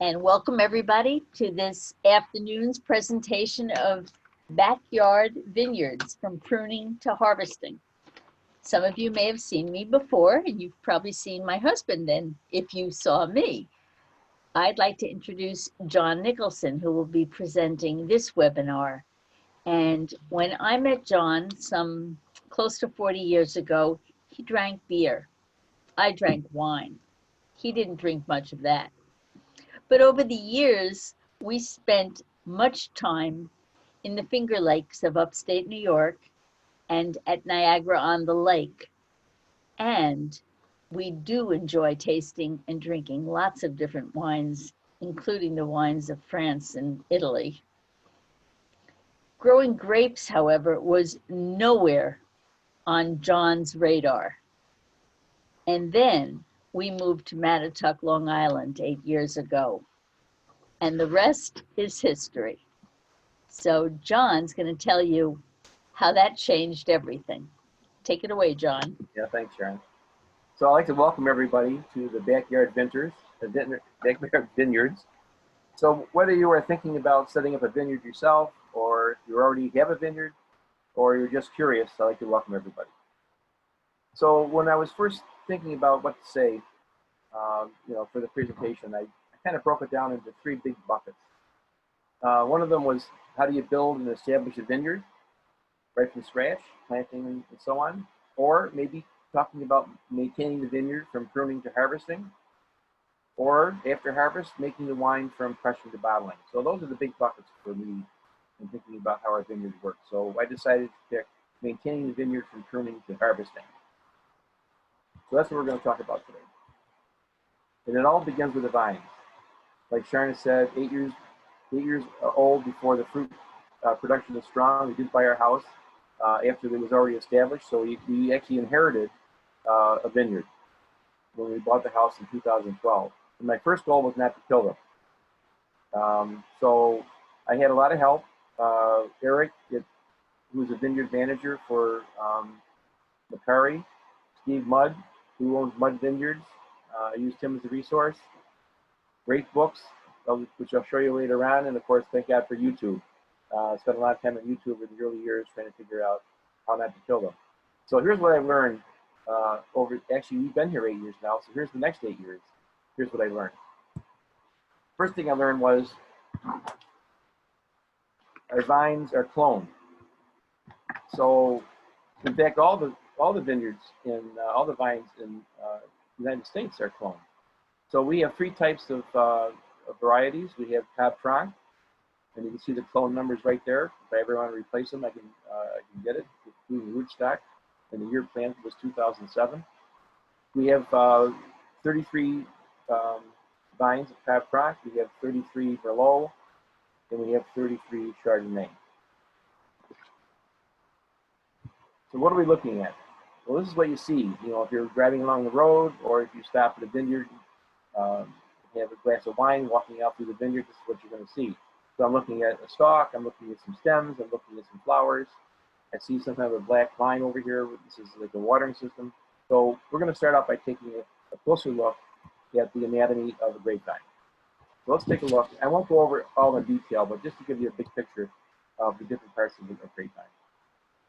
And welcome everybody to this afternoon's presentation of backyard vineyards from pruning to harvesting. Some of you may have seen me before, and you've probably seen my husband then if you saw me. I'd like to introduce John Nicholson, who will be presenting this webinar. And when I met John some close to 40 years ago, he drank beer. I drank wine. He didn't drink much of that. But over the years, we spent much time in the Finger Lakes of upstate New York and at Niagara-on-the-Lake. And we do enjoy tasting and drinking lots of different wines, including the wines of France and Italy. Growing grapes, however, was nowhere on John's radar. And then we moved to Mattituck, Long Island 8 years ago. And the rest is history. So John's going to tell you how that changed everything. Take it away, John. Yeah, thanks, Sharon. So I'd like to welcome everybody to the Backyard Vineyards. So whether you are thinking about setting up a vineyard yourself, or you already have a vineyard, or you're just curious, I'd like to welcome everybody. So when I was first thinking about what to say, for the presentation, I kind of broke it down into three big buckets. One of them was, how do you build and establish a vineyard right from scratch, planting and so on, or maybe talking about maintaining the vineyard from pruning to harvesting, or after harvest, making the wine from crushing to bottling. So those are the big buckets for me in thinking about how our vineyard works. So I decided to pick maintaining the vineyard from pruning to harvesting. So that's what we're going to talk about today. And it all begins with the vines. Like Sharon said, 8 years old before the fruit production is strong. We did buy our house after it was already established. So we actually inherited a vineyard when we bought the house in 2012. And my first goal was not to kill them. So I had a lot of help. Eric, who was a vineyard manager for Macari, Steve Mudd, who owns Mudd Vineyards. I used him as a resource. Great books, which I'll show you later on. And of course, thank God for YouTube. I spent a lot of time on YouTube in the early years trying to figure out how not to kill them. So here's what I learned actually, we've been here 8 years now. So here's the next 8 years. Here's what I learned. First thing I learned was our vines are cloned. So in fact, all the vineyards in all the vines in the United States are cloned. So we have three types of varieties. We have Cab Franc, and you can see the clone numbers right there. If I ever want to replace them, I can get it through the rootstock. And the year planted was 2007. We have 33 vines of Cab Franc. We have 33 Merlot, and we have 33 Chardonnay. So what are we looking at? Well, this is what you see. If you're driving along the road, or if you stop at a vineyard, have a glass of wine, walking out through the vineyard, this is what you're going to see. So I'm looking at a stalk, I'm looking at some stems, I'm looking at some flowers. I see some kind of a black line over here. This is like a watering system. So we're going to start out by taking a closer look at the anatomy of a grapevine. So let's take a look. I won't go over all in detail, but just to give you a big picture of the different parts of the grapevine.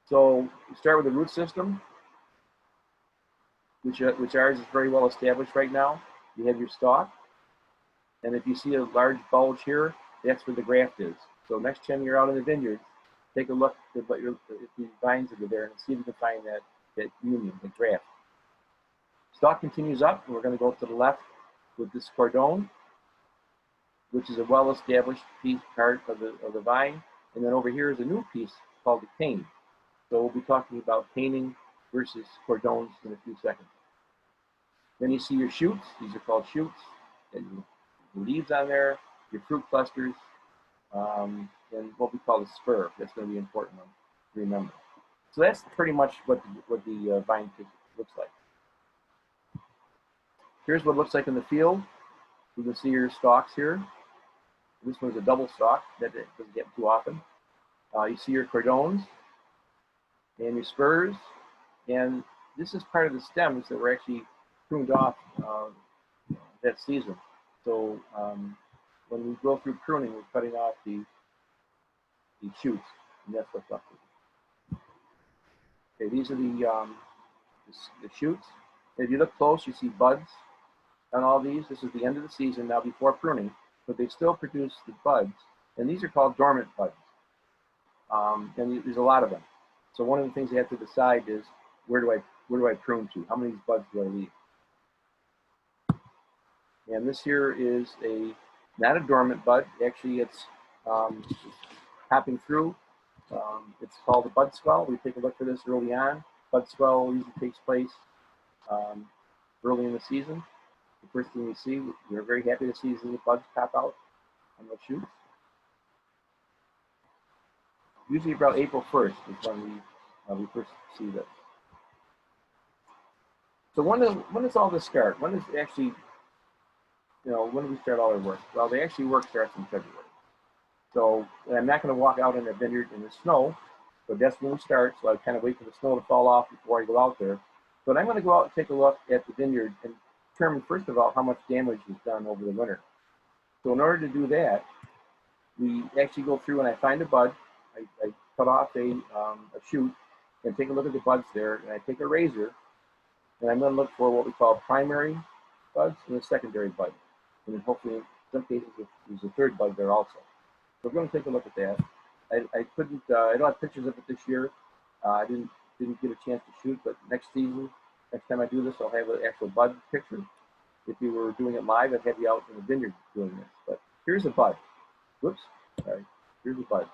So we start with the root system, which ours is very well established right now. You have your stalk, and if you see a large bulge here, that's where the graft is. So next time you're out in the vineyard, take a look at the vines that are there and see if you can find that union, the graft. Stalk continues up, and we're going to go to the left with this cordon, which is a well-established part of the vine. And then over here is a new piece called the cane. So we'll be talking about caning versus cordons in a few seconds. Then you see your shoots. These are called shoots. And the leaves on there, your fruit clusters, and what we call the spur. That's going to be an important one to remember. So that's pretty much what the vine looks like. Here's what it looks like in the field. You can see your stalks here. This one's a double stalk. That doesn't get too often. You see your cordons and your spurs. And this is part of the stems that were actually pruned off that season. So when we go through pruning, we're cutting off the shoots, and that's what's left. Okay, these are the shoots. If you look close, you see buds on all these. This is the end of the season now before pruning, but they still produce the buds, and these are called dormant buds. And there's a lot of them. So one of the things you have to decide is where do I prune to? How many buds do I leave? And this here is not a dormant bud. Actually, it's hopping through. It's called a bud swell. We take a look for this early on. Bud swell usually takes place early in the season. The first thing we see, we're very happy to see is the buds pop out on those shoots. Usually about April 1st is when we first see this. So when does all this start? When does actually, when do we start all our work? Well, the actual work starts in February. So I'm not going to walk out in a vineyard in the snow, but that's when we start. So I kind of wait for the snow to fall off before I go out there. But I'm going to go out and take a look at the vineyard and determine, first of all, how much damage is done over the winter. So in order to do that, we actually go through and I find a bud. I cut off a shoot and take a look at the buds there, and I take a razor and I'm going to look for what we call primary buds and a secondary bud. And then hopefully in some cases there's a third bud there also. So we're going to take a look at that. I don't have pictures of it this year. I didn't get a chance to shoot, but next time I do this, I'll have an actual bud picture. If you were doing it live, I'd have you out in the vineyard doing this. But here's a bud. Whoops, sorry. Here's a bud.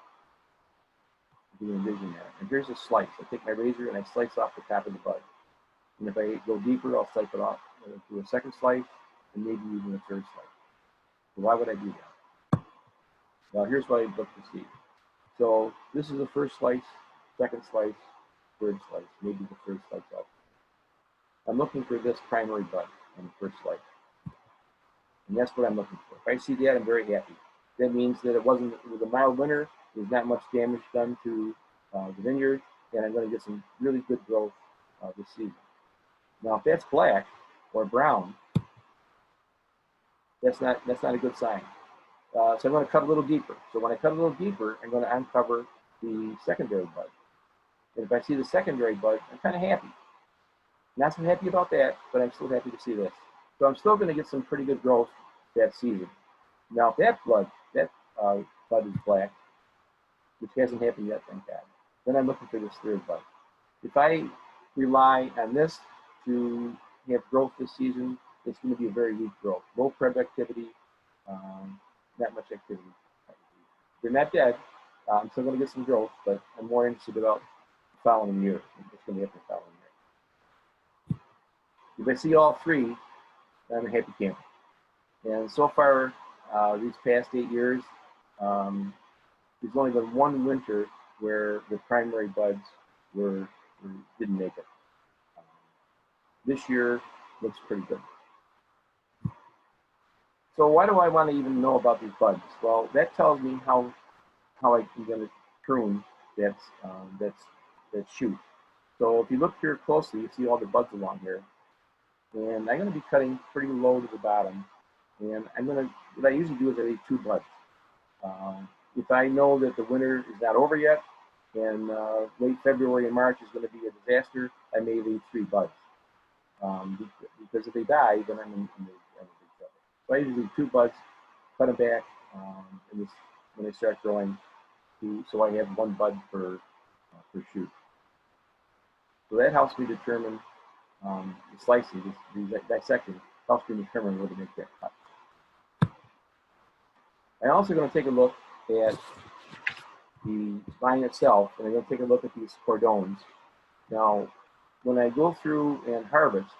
You can envision that. And here's a slice. I take my razor and I slice off the top of the bud. And if I go deeper, I'll slice it off to a second slice and maybe even a third slice. So why would I do that? Well, here's what I look to see. So this is the first slice, second slice, third slice, maybe the third slice out. I'm looking for this primary bud on the first slice. And that's what I'm looking for. If I see that, I'm very happy. That means that it was a mild winter. There's not much damage done to the vineyard, and I'm going to get some really good growth this season. Now, if that's black or brown, that's not a good sign. So I'm going to cut a little deeper. So when I cut a little deeper, I'm going to uncover the secondary bud. And if I see the secondary bud, I'm kind of happy. Not so happy about that, but I'm still happy to see this. So I'm still going to get some pretty good growth that season. Now, if that bud is black, which hasn't happened yet, thank God, then I'm looking for this third bud. If I rely on this to have growth this season, it's going to be a very weak growth. Low productivity, not much activity. They're not dead. I'm still going to get some growth, but I'm more interested about the following year. What's going to happen the following year. If I see all three, I'm a happy camper. And so far, these past 8 years, there's only been one winter where the primary buds didn't make it. This year looks pretty good. So why do I want to even know about these buds? Well, that tells me how I'm going to prune that shoot. So if you look here closely, you see all the buds along here. And I'm going to be cutting pretty low to the bottom. And what I usually do is I leave 2 buds. If I know that the winter is not over yet, and late February and March is going to be a disaster, I may leave 3 buds. Because if they die, then I'm in big trouble. So I usually leave 2 buds, cut them back, and when they start growing, so I have 1 bud per shoot. So that helps me determine the slicing, the dissection, helps me determine where to make that cut. I'm also going to take a look at the vine itself, and I'm going to take a look at these cordones. Now, when I go through and harvest,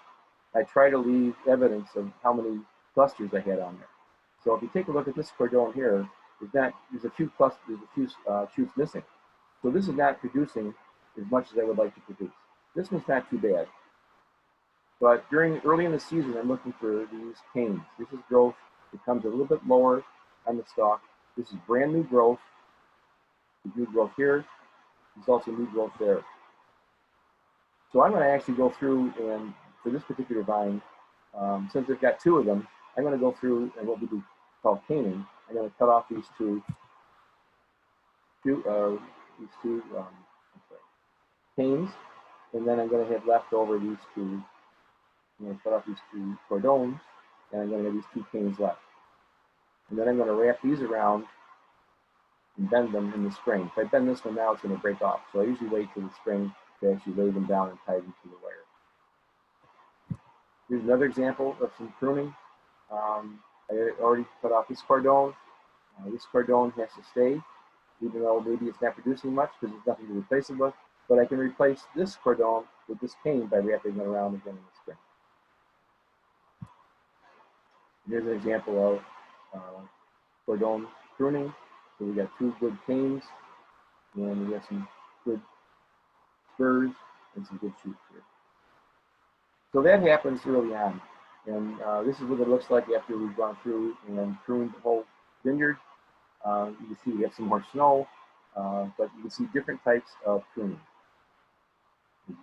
I try to leave evidence of how many clusters I had on there. So if you take a look at this cordone here, there's a few shoots missing. So this is not producing as much as I would like to produce. This one's not too bad. But early in the season, I'm looking for these canes. This is growth. It comes a little bit lower on the stalk. This is brand new growth. There's new growth here. There's also new growth there. So I'm going to actually go through, and for this particular vine, since I've got 2 of them, I'm going to go through and what we do call caning, I'm going to cut off these two canes, and then I'm going to have left over these two. I'm going to cut off these two cordons, and I'm going to have these two canes left. And then I'm going to wrap these around and bend them in the spring. If I bend this one now, it's going to break off. So I usually wait till the spring to actually lay them down and tie them to the wire. Here's another example of some pruning. I already cut off this cordon. This cordon has to stay, even though maybe it's not producing much because there's nothing to replace it with. But I can replace this cordon with this cane by wrapping it around again in the spring. Here's an example of cordon pruning. So we got two good canes, and we got some good spurs and some good shoots here. So that happens early on, and this is what it looks like after we've gone through and pruned the whole vineyard. You can see we have some more snow, but you can see different types of pruning. It's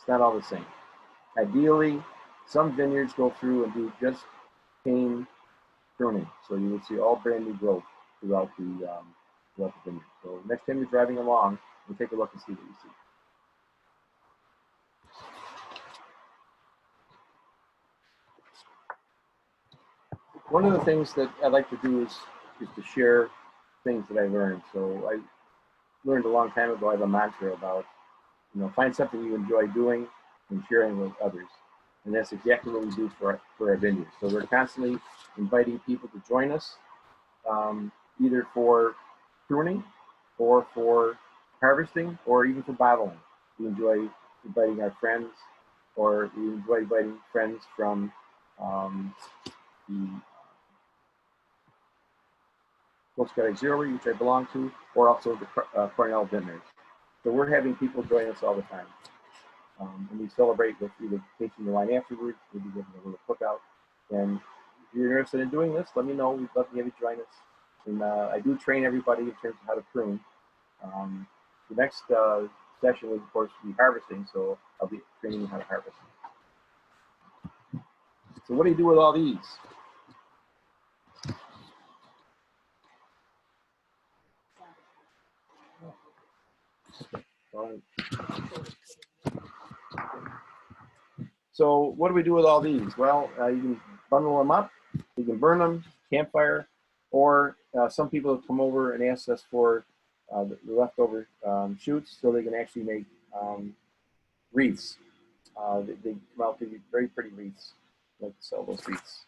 not all the same. Ideally, some vineyards go through and do just cane pruning, so you would see all brand new growth throughout the vineyard. So next time you're driving along, we'll take a look and see what you see. One of the things that I like to do is to share things that I learned. So I learned a long time ago, I have a mantra about, find something you enjoy doing and sharing with others. And that's exactly what we do for our vineyard. So we're constantly inviting people to join us, either for pruning or for harvesting or even for bottling. We enjoy inviting our friends, or we enjoy inviting friends from the Postcard Auxiliary, which I belong to, or also the Cornell Vineyards. So we're having people join us all the time. And we celebrate with either tasting the wine afterwards, maybe giving a little cookout. And if you're interested in doing this, let me know. We'd love to have you join us. And I do train everybody in terms of how to prune. The next session will, of course, be harvesting, so I'll be training you how to harvest. So what do you do with all these? So what do we do with all these? Well, you can bundle them up, you can burn them, campfire, or some people have come over and asked us for the leftover shoots so they can actually make wreaths. They come out to be very pretty wreaths. I'd like to sell those wreaths.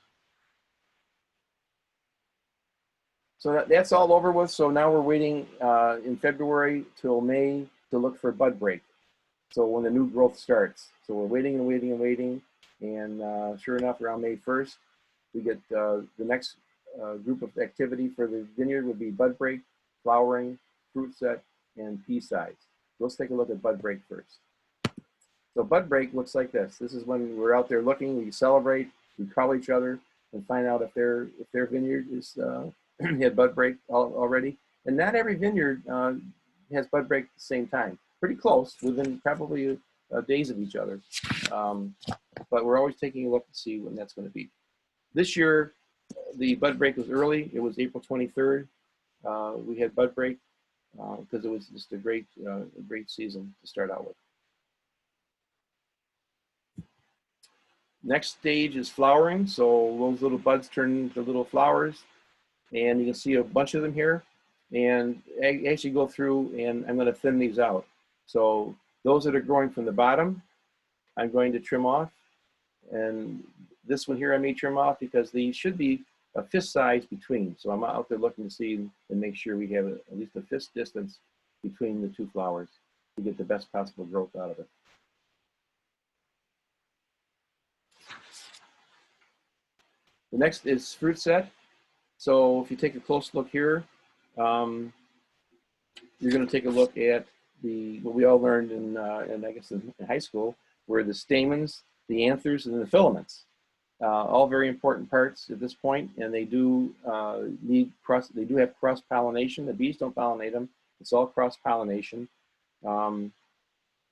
So that's all over with. So now we're waiting in February till May to look for bud break. So when the new growth starts. So we're waiting and waiting and waiting. And sure enough, around May 1st, we get the next group of activity for the vineyard would be bud break, flowering, fruit set, and pea size. Let's take a look at bud break first. So bud break looks like this. This is when we're out there looking, we celebrate, we call each other and find out if their vineyard is had bud break already. And not every vineyard has bud break at the same time. Pretty close, within probably days of each other. But we're always taking a look to see when that's going to be. This year, the bud break was early. It was April 23rd. We had bud break because it was just a great season to start out with. Next stage is flowering. So those little buds turn into little flowers. And you can see a bunch of them here. And I actually go through and I'm going to thin these out. So those that are growing from the bottom, I'm going to trim off. And this one here I may trim off because these should be a fist size between. So I'm out there looking to see and make sure we have at least a fist distance between the two flowers to get the best possible growth out of it. The next is fruit set. So if you take a close look here, you're going to take a look at what we all learned in I guess in high school, were the stamens, the anthers, and the filaments. All very important parts at this point, and they do have cross pollination. The bees don't pollinate them; it's all cross pollination. And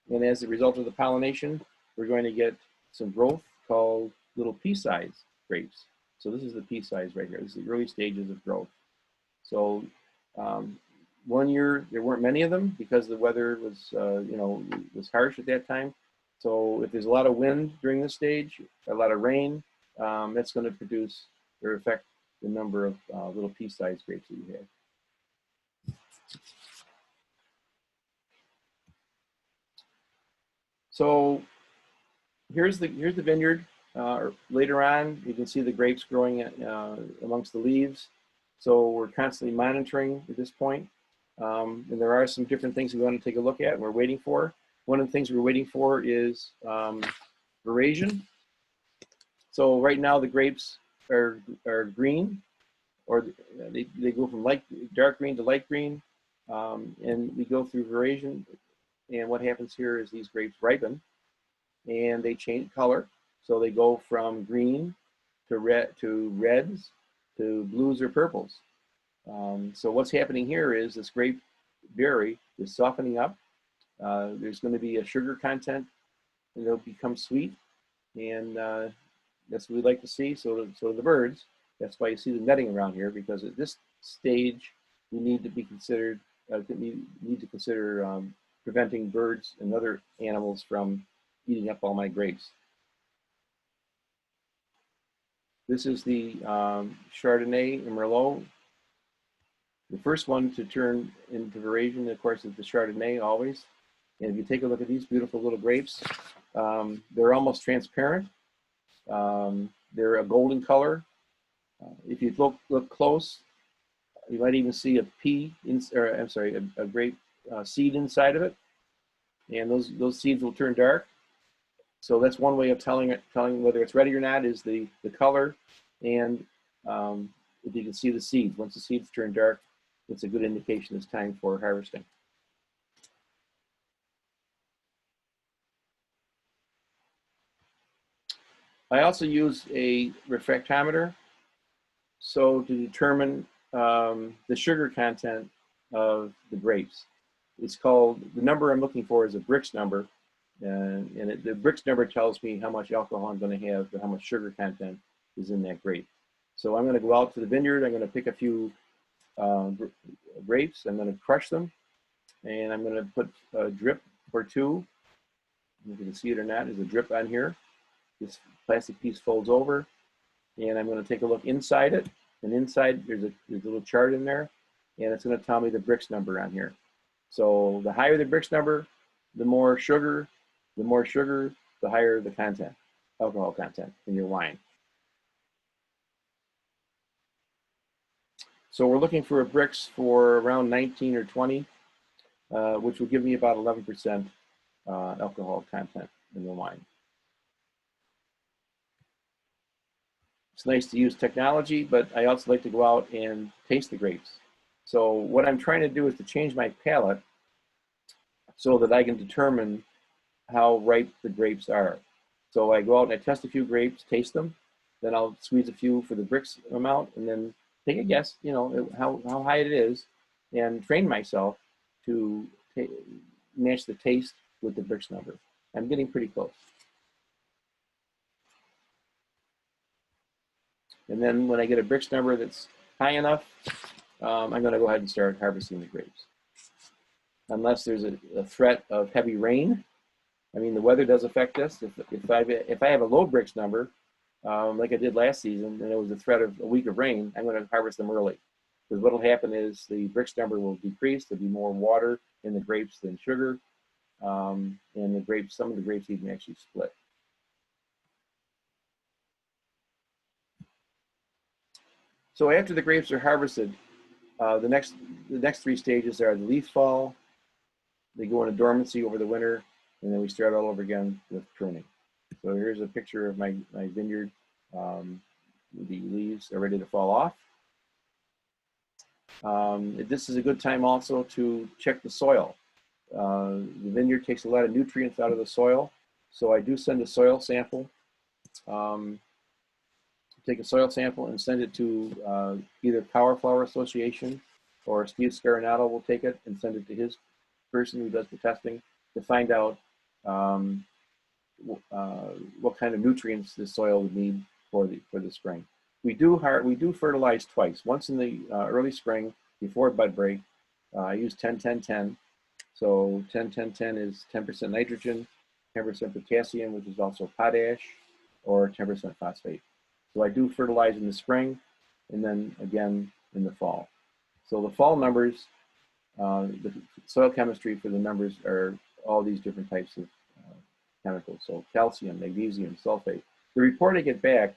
as a result of the pollination, we're going to get some growth called little pea-sized grapes. So this is the pea size right here. This is the early stages of growth. So 1 year, there weren't many of them because the weather was, was harsh at that time. So if there's a lot of wind during this stage, a lot of rain, that's going to produce or affect the number of little pea-sized grapes that you have. So here's the vineyard. Later on, you can see the grapes growing amongst the leaves. So we're constantly monitoring at this point. And there are some different things we want to take a look at and we're waiting for. One of the things we're waiting for is veraison. So right now the grapes are green, or they go from dark green to light green, and we go through veraison. And what happens here is these grapes ripen, and they change color. So they go from green to reds to blues or purples. So what's happening here is this grape berry is softening up. There's going to be a sugar content, and it'll become sweet, and that's what we'd like to see. So the birds. That's why you see the netting around here, because at this stage we need to be considered need to consider preventing birds and other animals from eating up all my grapes. This is the Chardonnay and Merlot. The first one to turn into veraison, of course, is the Chardonnay always. And if you take a look at these beautiful little grapes, they're almost transparent. They're a golden color. If you look close, you might even see a grape seed inside of it, and those seeds will turn dark. So that's one way of telling whether it's ready or not is the color, and if you can see the seeds. Once the seeds turn dark, it's a good indication it's time for harvesting. I also use a refractometer so to determine the sugar content of the grapes. It's called, the number I'm looking for is a Brix number, and the Brix number tells me how much alcohol I'm going to have and how much sugar content is in that grape. So I'm going to go out to the vineyard, I'm going to pick a few grapes, I'm going to crush them, and I'm going to put a drip or two. You can see it or not, there's a drip on here. This plastic piece folds over, and I'm going to take a look inside it, and inside there's a little chart in there, and it's going to tell me the Brix number on here. So the higher the Brix number, the more sugar, the higher the content, alcohol content in your wine. So we're looking for a Brix for around 19 or 20, which will give me about 11% alcohol content in the wine. It's nice to use technology, but I also like to go out and taste the grapes. So what I'm trying to do is to change my palate so that I can determine how ripe the grapes are. So I go out and I test a few grapes, taste them, then I'll squeeze a few for the Brix amount, and then take a guess, how high it is, and train myself to match the taste with the Brix number. I'm getting pretty close. And then when I get a Brix number that's high enough, I'm going to go ahead and start harvesting the grapes. Unless there's a threat of heavy rain. I mean, the weather does affect this. If I have a low Brix number, like I did last season, and there was a threat of a week of rain, I'm going to harvest them early. Because what will happen is the Brix number will decrease. There'll be more water in the grapes than sugar. And some of the grapes even actually split. So after the grapes are harvested, the next three stages are the leaf fall. They go into dormancy over the winter, and then we start all over again with pruning. So here's a picture of my vineyard. The leaves are ready to fall off. This is a good time also to check the soil. The vineyard takes a lot of nutrients out of the soil, so I do send a soil sample. Take a soil sample and send it to either Power Flower Association, or Steve Scaranato will take it and send it to his person who does the testing to find out what kind of nutrients the soil would need for the spring. we do fertilize twice. Once in the early spring before bud break. I use 10-10-10. So 10-10-10 is 10% nitrogen, 10% potassium, which is also potash, or 10% phosphate. So I do fertilize in the spring, and then again in the fall. So the fall numbers, the soil chemistry for the numbers are all these different types of chemicals. So calcium, magnesium, sulfate. The report I get back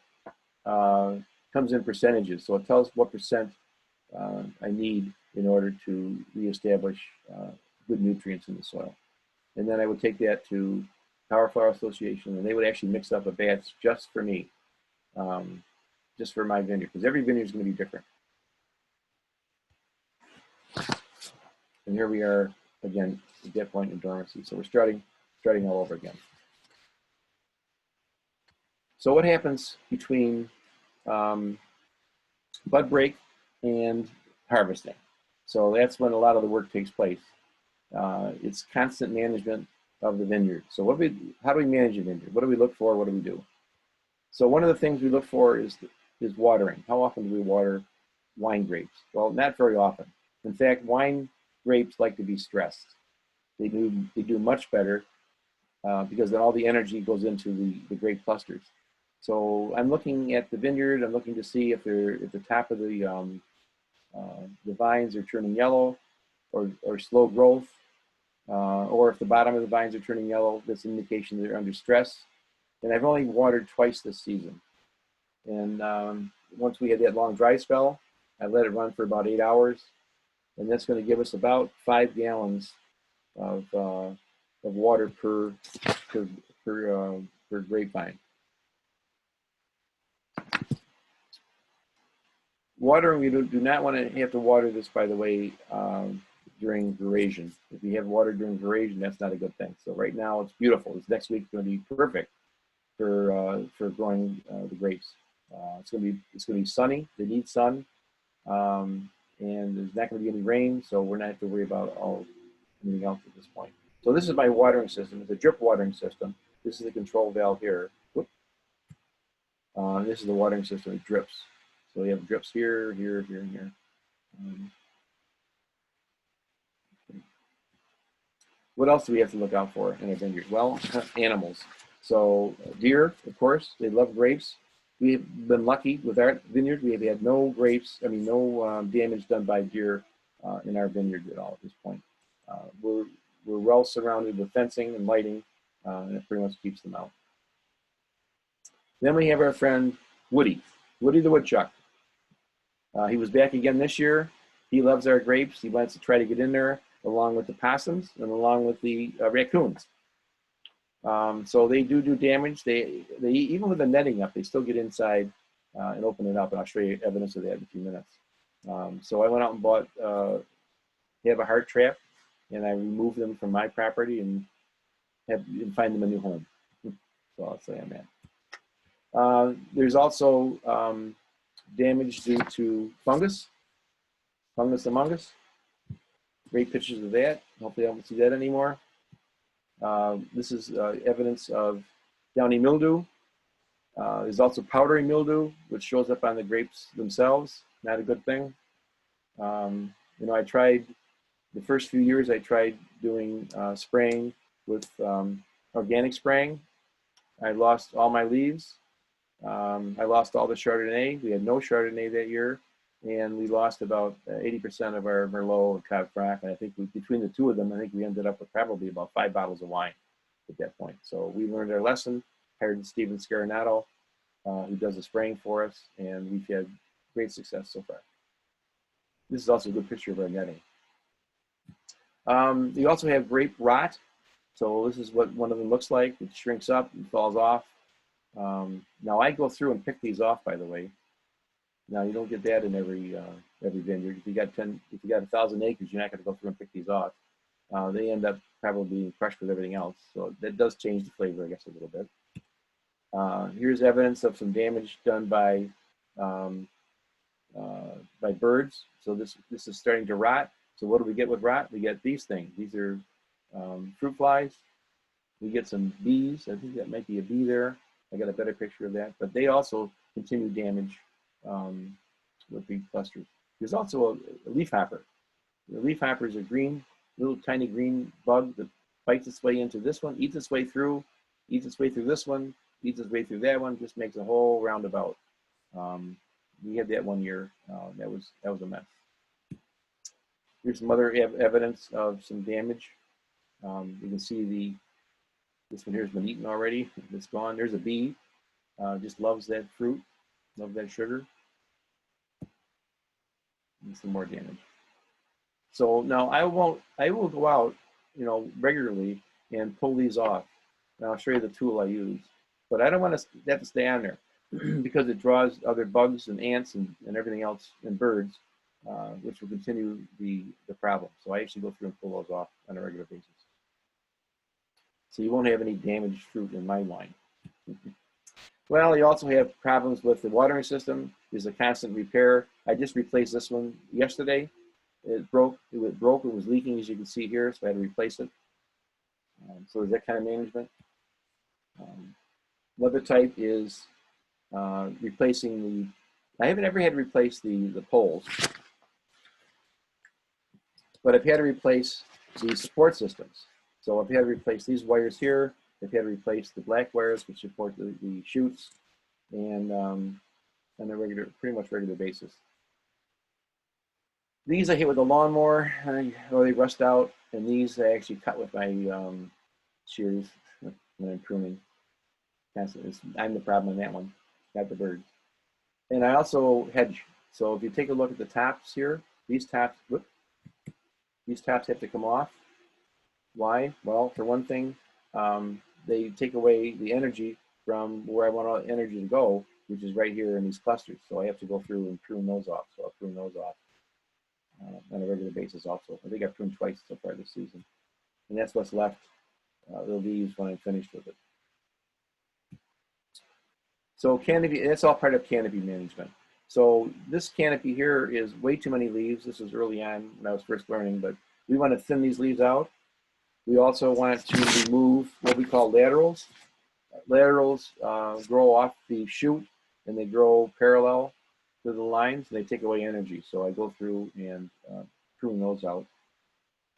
comes in percentages. So it tells what percent I need in order to reestablish good nutrients in the soil. And then I would take that to Power Flower Association, and they would actually mix up a batch just for me, just for my vineyard, because every vineyard is going to be different. And here we are again at that point in dormancy. So we're starting all over again. So what happens between bud break and harvesting? So that's when a lot of the work takes place. It's constant management of the vineyard. So how do we manage a vineyard? What do we look for? What do we do? So one of the things we look for is watering. How often do we water wine grapes? Well, not very often. In fact, wine grapes like to be stressed. They do much better because then all the energy goes into the grape clusters. So I'm looking at the vineyard. I'm looking to see if they're at the top of the vines are turning yellow or slow growth, or if the bottom of the vines are turning yellow, that's an indication they're under stress. And I've only watered twice this season. And once we had that long dry spell, I let it run for about 8 hours. And that's going to give us about 5 gallons of water per grapevine. Watering, we do not want to have to water this, by the way, during veraison. If you have water during veraison, that's not a good thing. So right now it's beautiful. This next week is going to be perfect for growing the grapes. It's going to be sunny. They need sun, and there's not going to be any rain, so we're not have to worry about anything else at this point. So this is my watering system. It's a drip watering system. This is the control valve here. This is the watering system. It drips. So we have drips here, here, here, and here. What else do we have to look out for in a vineyard? Well, animals. So deer, of course, they love grapes. We've been lucky with our vineyard. We have had no damage done by deer in our vineyard at all at this point. We're well surrounded with fencing and lighting, and it pretty much keeps them out. Then we have our friend Woody the woodchuck. He was back again this year. He loves our grapes. He wants to try to get in there along with the possums and along with the raccoons. So they do damage. They even with the netting up, they still get inside and open it up. And I'll show you evidence of that in a few minutes. So I went out and bought have a heart trap, and I removed them from my property and find them a new home. So I'll say on that. There's also damage due to fungus among us. Great pictures of that. Hopefully I won't see that anymore. This is evidence of downy mildew. There's also powdery mildew, which shows up on the grapes themselves. Not a good thing. I tried the first few years. I tried doing spraying with organic spraying. I lost all my leaves. I lost all the Chardonnay. We had no Chardonnay that year, and we lost about 80% of our Merlot and Cab Franc. And I think between the two of them, I think we ended up with probably about 5 bottles of wine at that point. So we learned our lesson, hired Steven Scarinato, who does the spraying for us, and we've had great success so far. This is also a good picture of our netting. You also have grape rot. So this is what one of them looks like. It shrinks up and falls off. Now I go through and pick these off, by the way. Now you don't get that in every vineyard. If you got 1,000 acres, you're not going to go through and pick these off. They end up probably being crushed with everything else. So that does change the flavor, I guess, a little bit. Here's evidence of some damage done by birds. So this is starting to rot. So what do we get with rot? We get these things. These are fruit flies. We get some bees. I think that might be a bee there. I got a better picture of that. But they also continue damage with big clusters. There's also a leaf hopper. The leaf hopper is a green, little tiny green bug that bites its way into this one, eats its way through this one, eats its way through that one, just makes a whole roundabout. We had that one year. That was a mess. Here's some other evidence of some damage. You can see this one here has been eaten already. It's gone. There's a bee. Just loves that fruit, loves that sugar. And some more damage. So now I will go out, regularly and pull these off. And I'll show you the tool I use. But I don't want that to stay on there because it draws other bugs and ants and everything else and birds, which will continue the problem. So I actually go through and pull those off on a regular basis. So you won't have any damaged fruit in my wine. Well, you also have problems with the watering system. There's a constant repair. I just replaced this one yesterday. It broke. It was leaking, as you can see here, so I had to replace it. So there's that kind of management. Another type is replacing I haven't ever had to replace the poles, but I've had to replace the support systems. So I've had to replace these wires here. I've had to replace the black wires which support the chutes, and on a pretty much regular basis. These I hit with a lawnmower, or they rust out, and these I actually cut with my shears when I'm pruning. I'm the problem on that one, not the birds. And I also hedge. So if you take a look at the tops here, these tops have to come off. Why? Well, for one thing, they take away the energy from where I want all the energy to go, which is right here in these clusters. So I have to go through and prune those off. So I'll prune those off on a regular basis also. I think I've pruned twice so far this season. And that's what's left. They'll be used when I'm finished with it. So canopy, that's all part of canopy management. So this canopy here is way too many leaves. This was early on when I was first learning, but we want to thin these leaves out. We also want to remove what we call laterals. Laterals grow off the shoot and they grow parallel to the lines and they take away energy. So I go through and prune those out.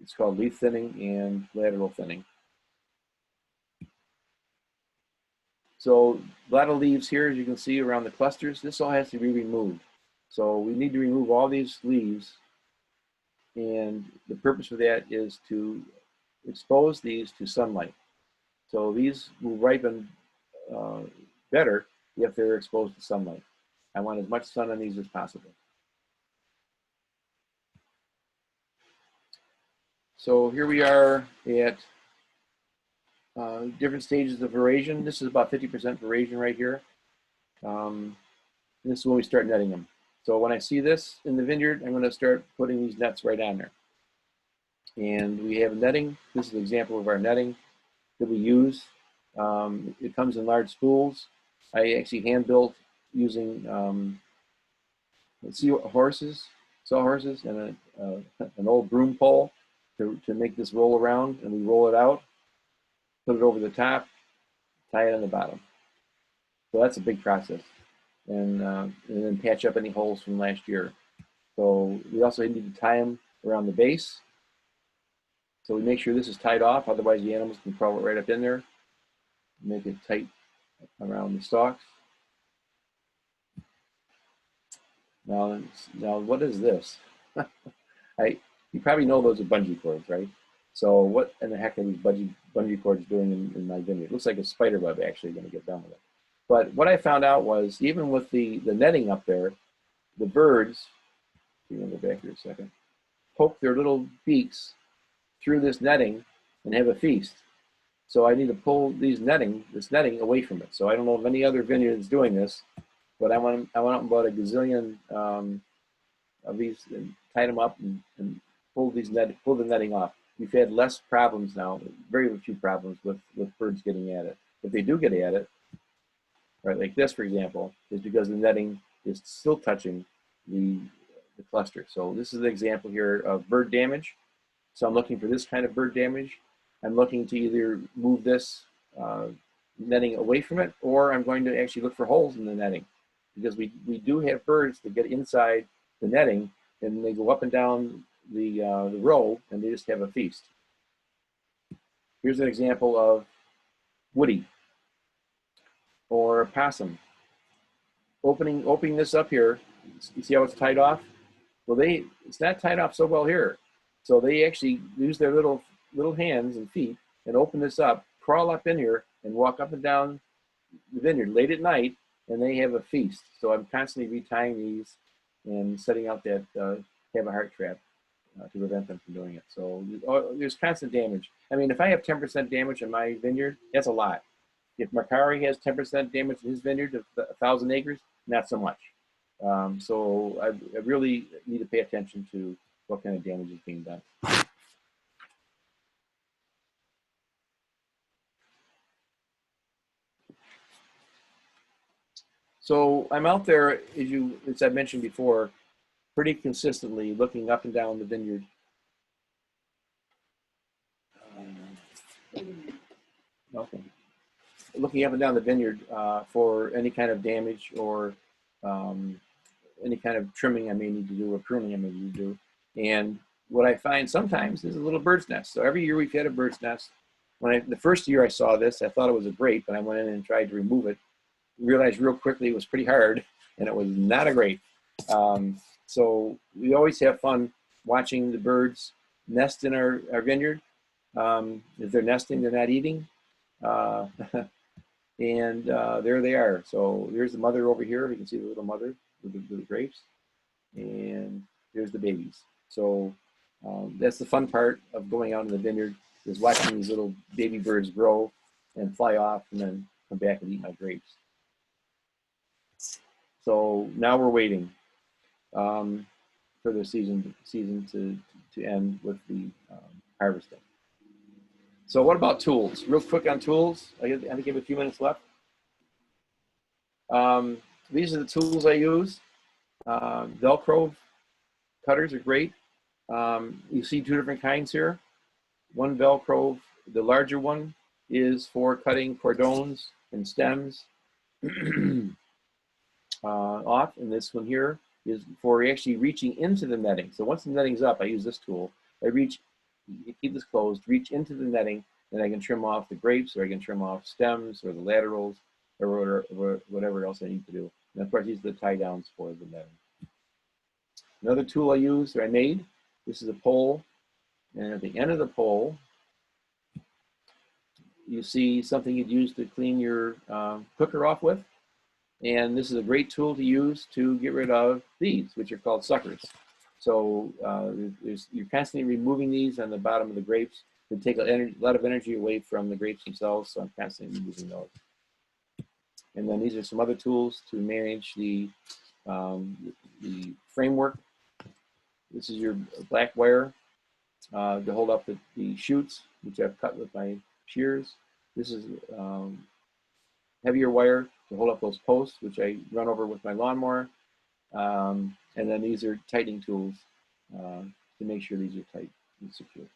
It's called leaf thinning and lateral thinning. So a lot of leaves here, as you can see around the clusters, this all has to be removed. So we need to remove all these leaves, and the purpose of that is to expose these to sunlight. So these will ripen better if they're exposed to sunlight. I want as much sun on these as possible. So here we are at different stages of veraison. This is about 50% veraison right here. This is when we start netting them. So when I see this in the vineyard, I'm going to start putting these nets right on there. And we have netting. This is an example of our netting that we use. It comes in large spools. I actually hand built using sawhorses and an old broom pole to make this roll around, and we roll it out, put it over the top, tie it on the bottom. So that's a big process, and then patch up any holes from last year. So we also need to tie them around the base. So we make sure this is tied off, otherwise the animals can crawl it right up in there. Make it tight around the stalks. Now what is this? You probably know those are bungee cords, right? So what in the heck are these bungee cords doing in my vineyard? It looks like a spider web actually going to get done with it. But what I found out was even with the netting up there, the birds, you can go back here a second, poke their little beaks through this netting and have a feast. So I need to pull this netting away from it. So I don't know if any other vineyard is doing this, but I went out and bought a gazillion of these and tied them up and pull the netting off. We've had less problems now, very few problems with birds getting at it. If they do get at it, right, like this, for example, is because the netting is still touching the cluster. So this is an example here of bird damage. So I'm looking for this kind of bird damage. I'm looking to either move this netting away from it, or I'm going to actually look for holes in the netting. because we do have birds that get inside the netting, and they go up and down the row, and they just have a feast. Here's an example of woody or possum. Opening this up here, you see how it's tied off? Well, it's not tied off so well here. So they actually use their little hands and feet and open this up, crawl up in here, and walk up and down the vineyard late at night, and they have a feast. So I'm constantly retying these and setting out that have a heart trap to prevent them from doing it. So there's constant damage. I mean, if I have 10% damage in my vineyard, that's a lot. If Macari has 10% damage in his vineyard of 1,000 acres, not so much. So I really need to pay attention to what kind of damage is being done. So I'm out there, as I mentioned before, pretty consistently looking up and down the vineyard. Okay. Looking up and down the vineyard for any kind of damage or any kind of trimming I may need to do or pruning I may need to do. And what I find sometimes is a little bird's nest. So every year we've had a bird's nest. The first year I saw this, I thought it was a grape, and I went in and tried to remove it. Realized real quickly it was pretty hard, and it was not a grape. So we always have fun watching the birds nest in our vineyard. If they're nesting, they're not eating. And there they are. So there's the mother over here. You can see the little mother with the grapes. And there's the babies. So that's the fun part of going out in the vineyard, is watching these little baby birds grow and fly off and then come back and eat my grapes. So now we're waiting for the season to end with the harvesting. So what about tools? Real quick on tools. I think I have a few minutes left. These are the tools I use. Velcro cutters are great. You see two different kinds here. One Velcro, the larger one, is for cutting cordons and stems off, and this one here is for actually reaching into the netting. So once the netting's up, I use this tool. I keep this closed, reach into the netting, and I can trim off the grapes, or I can trim off stems or the laterals, or whatever else I need to do. And of course, these are the tie downs for the netting. Another tool I use, or I made, this is a pole, and at the end of the pole, you see something you'd use to clean your cooker off with. And this is a great tool to use to get rid of these, which are called suckers. So you're constantly removing these on the bottom of the grapes. They take a lot of energy away from the grapes themselves, so I'm constantly removing those. And then these are some other tools to manage the framework. This is your black wire to hold up the shoots, which I've cut with my shears. This is heavier wire to hold up those posts, which I run over with my lawnmower. And then these are tightening tools to make sure these are tight and secure.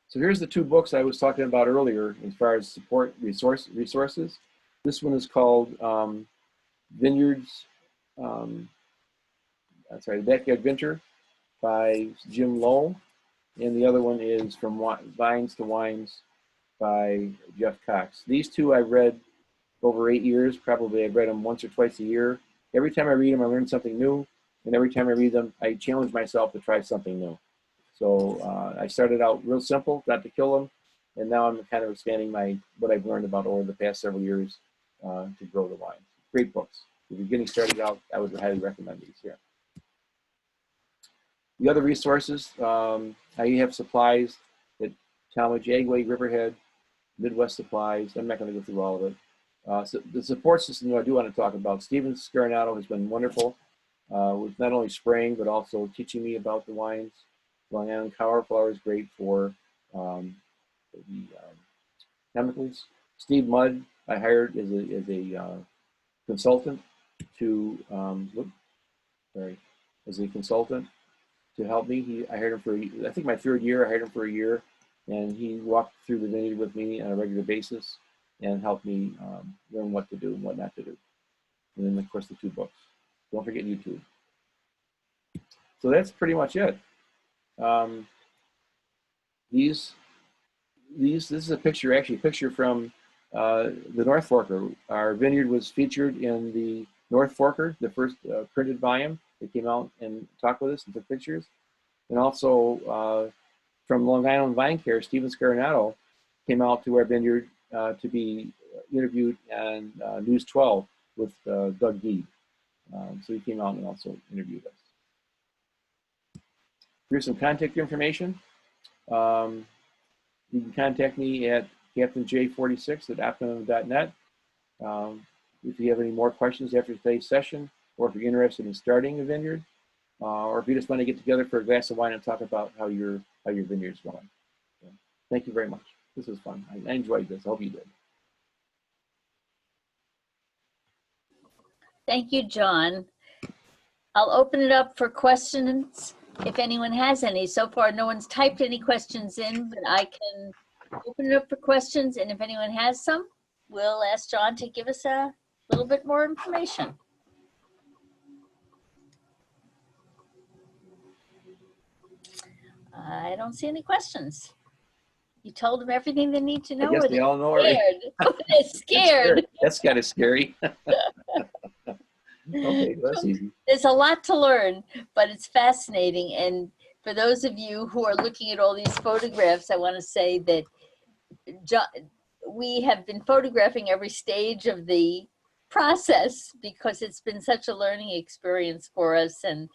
So here's the two books I was talking about earlier as far as support resources. This one is called Vineyards, The Backyard Vinter by Jim Lowe. And the other one is From Vines to Wines by Jeff Cox. These two I've read over 8 years. Probably I've read them once or twice a year. Every time I read them, I learn something new. And every time I read them, I challenge myself to try something new. So I started out real simple, not to kill them. And now I'm kind of expanding what I've learned about over the past several years to grow the wine. Great books. If you're getting started out, I would highly recommend these here. The other resources, I have supplies at Talmadge, Agway, Riverhead, Midwest Supplies. I'm not going to go through all of it. So the support system I do want to talk about, Steven Scarnato has been wonderful with not only spraying, but also teaching me about the wines. Long Island Cower Flower is great for the chemicals. Steve Mudd, I hired as a consultant to, as a consultant to help me. I hired him for, I think my third year, I hired him for a year, and he walked through the vineyard with me on a regular basis. and help me learn what to do and what not to do. And then, of course, the 2 books. Don't forget YouTube. So that's pretty much it. This is a picture, actually, a picture from the North Forker. Our vineyard was featured in the North Forker, the first printed volume. They came out and talked with us and took pictures. And also from Long Island Vine Care, Stephen Scarnato came out to our vineyard to be interviewed on News 12 with Doug Gee. So he came out and also interviewed us. Here's some contact information. You can contact me at captainj46@optimum.net. If you have any more questions after today's session, or if you're interested in starting a vineyard, or if you just want to get together for a glass of wine and talk about how your vineyard's going. So, thank you very much. This was fun. I enjoyed this. I hope you did. Thank you, John. I'll open it up for questions if anyone has any. So far, no one's typed any questions in, but I can open it up for questions. And if anyone has some, we'll ask John to give us a little bit more information. I don't see any questions. You told them everything they need to know. I guess they all know already. They're scared. That's kind of scary. Okay, that's easy. There's a lot to learn, but it's fascinating. And for those of you who are looking at all these photographs, I want to say that we have been photographing every stage of the process because it's been such a learning experience for us. And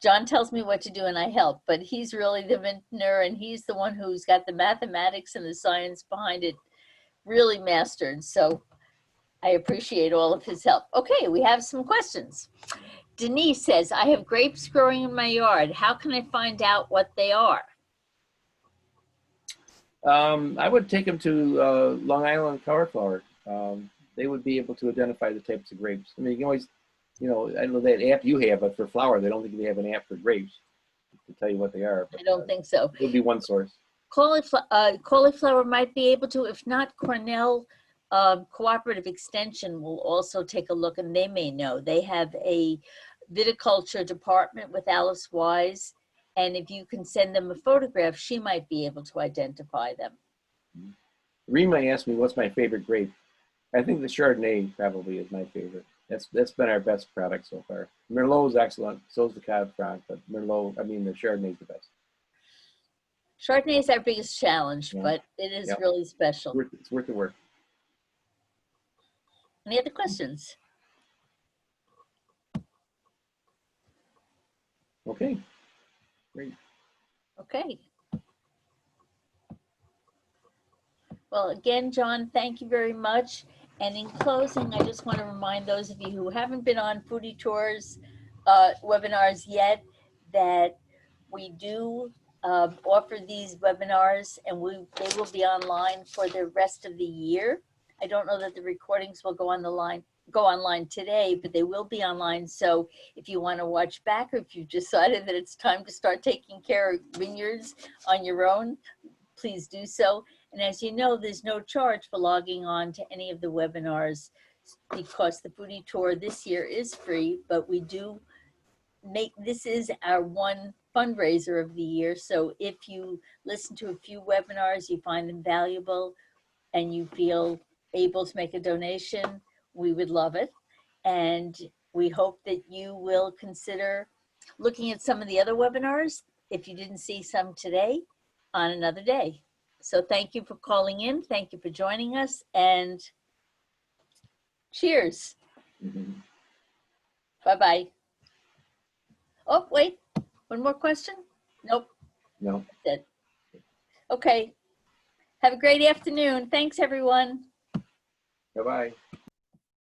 John tells me what to do and I help, but he's really the vintner and he's the one who's got the mathematics and the science behind it really mastered. So I appreciate all of his help. Okay, we have some questions. Denise says, I have grapes growing in my yard. How can I find out what they are? I would take them to Long Island Cover Flower. They would be able to identify the types of grapes. I mean, you can always, you know, I know that app you have, but for flower, they don't think they have an app for grapes to tell you what they are. But, I don't think so. It would be one source. Cauliflower might be able to, if not Cornell Cooperative Extension will also take a look and they may know. They have a viticulture department with Alice Wise. And if you can send them a photograph, she might be able to identify them. Rima asked me, what's my favorite grape? I think the Chardonnay probably is my favorite. That's been our best product so far. Merlot is excellent. So is the Cab Franc, but Merlot, I mean, the Chardonnay is the best. Chardonnay is our biggest challenge, Yeah. but it is really special. It's worth the work. Any other questions? Okay, great. Okay. Well, again, John, thank you very much. And in closing, I just want to remind those of you who haven't been on Foodie Tours webinars yet that we do offer these webinars and they will be online for the rest of the year. I don't know that the recordings will go online today, but they will be online. So if you want to watch back or if you've decided that it's time to start taking care of vineyards on your own, please do so. And as you know, there's no charge for logging on to any of the webinars because the Foodie Tour this year is free, but we do this is our one fundraiser of the year. So if you listen to a few webinars, you find them valuable and you feel able to make a donation, we would love it. And we hope that you will consider looking at some of the other webinars if you didn't see some today on another day. So thank you for calling in. Thank you for joining us and cheers. Bye-bye. Oh, wait, one more question? Nope. No. That's it. Okay. Have a great afternoon. Thanks, everyone. Bye-bye.